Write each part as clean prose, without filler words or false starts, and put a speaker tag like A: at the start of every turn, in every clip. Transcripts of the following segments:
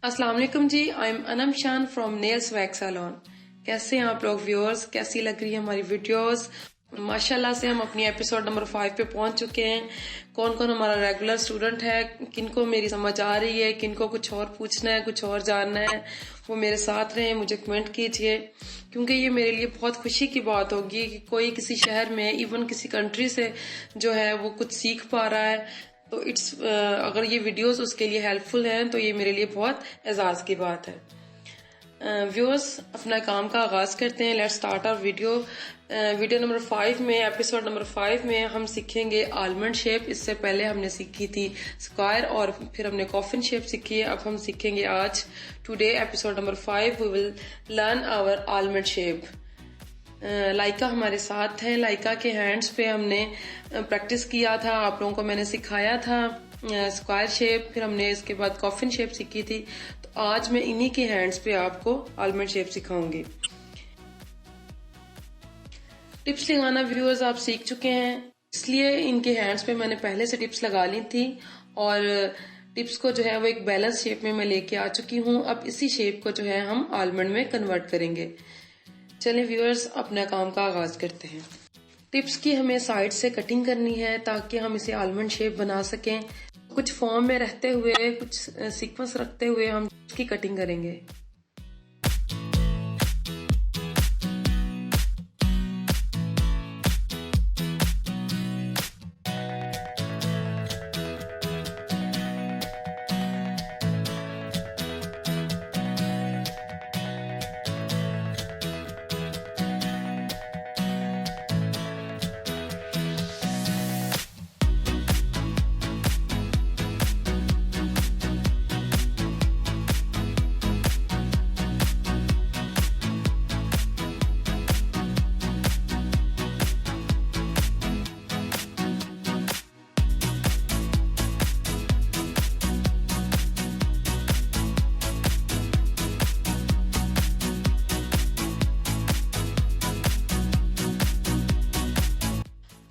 A: अस्सलाम वालेकुम जी, I am Anam शान फ्रॉम नेल्स वैक्स सैलून। कैसे हैं आप लोग व्यूअर्स? कैसी लग रही है हमारी वीडियोस? माशाल्लाह से हम अपनी एपिसोड नंबर 5 पे पहुंच चुके हैं। कौन कौन हमारा रेगुलर स्टूडेंट है, किनको मेरी समझ आ रही है, किनको कुछ और पूछना है, कुछ और जानना है, वो मेरे साथ रहें, मुझे कमेंट कीजिए, क्योंकि ये मेरे लिए बहुत खुशी की बात होगी कि कोई किसी शहर में, इवन किसी कंट्री से जो है वो कुछ सीख पा रहा है। तो अगर ये वीडियोस उसके लिए हेल्पफुल हैं तो ये मेरे लिए बहुत एजाज की बात है। व्यूअर्स, अपना काम का आगाज करते हैं। Let's start our video number 5 में, एपिसोड नंबर 5 में हम सीखेंगे आलमंड शेप। इससे पहले हमने सीखी थी स्क्वायर और फिर हमने कॉफिन शेप सीखी है। अब हम सीखेंगे आज today episode number 5 we will learn our almond shape. लाइका हमारे साथ है। लाइका के हैंड्स पे हमने प्रैक्टिस किया था, आप लोगों को मैंने सिखाया था स्क्वायर शेप, फिर हमने इसके बाद कॉफिन शेप सीखी थी। तो आज मैं इन्हीं के हैंड्स पे आपको आलमंड शेप सिखाऊंगी। टिप्स लगाना व्यूअर्स आप सीख चुके हैं, इसलिए इनके हैंड्स पे मैंने पहले से टिप्स लगा ली थी और टिप्स को जो है वो एक बैलेंस शेप में मैं लेके आ चुकी हूँ। अब इसी शेप को जो है हम आलमंड में कन्वर्ट करेंगे। चलिए व्यूअर्स, अपना काम का आगाज करते हैं। टिप्स की हमें साइड से कटिंग करनी है ताकि हम इसे आलमंड शेप बना सकें। कुछ फॉर्म में रहते हुए, कुछ सीक्वेंस रखते हुए हम इसकी कटिंग करेंगे।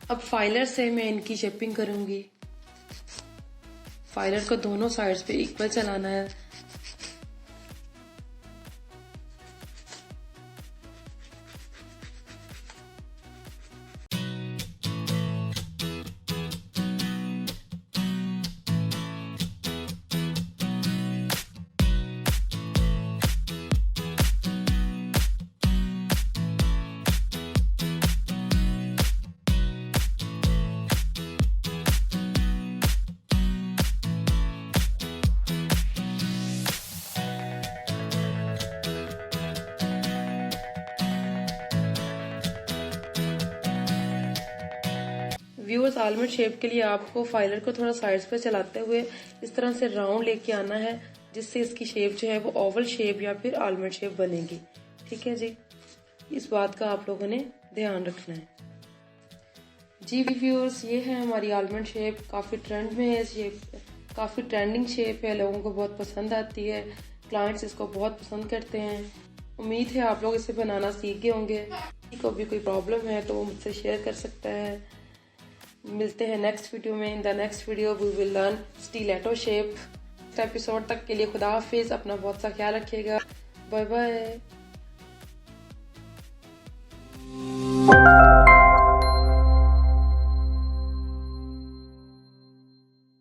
A: अब फाइलर से मैं इनकी शेपिंग करूंगी। फाइलर को दोनों साइड्स पे इक्वल चलाना है। व्यूअर्स, आलमंड शेप के लिए आपको फाइलर को थोड़ा साइड्स पे चलाते हुए इस तरह से राउंड लेके आना है, जिससे इसकी शेप जो है वो ओवल शेप या फिर आलमंड शेप बनेगी। ठीक है जी, इस बात का आप लोगों ने ध्यान रखना है। जी व्यूअर्स, ये है हमारी आलमंड शेप। काफी ट्रेंड में है शेप, काफी ट्रेंडिंग शेप है, लोगों को बहुत पसंद आती है, क्लाइंट्स इसको बहुत पसंद करते हैं। उम्मीद है आप लोग इसे बनाना सीख गए होंगे। किसी को भी कोई प्रॉब्लम है तो वो मुझसे शेयर कर सकता है। मिलते हैं नेक्स्ट वीडियो में। In the next video we will learn stiletto shape. Next episode तक के लिए खुदा हाफिज। अपना बहुत सा ख्याल रखिएगा। Bye bye.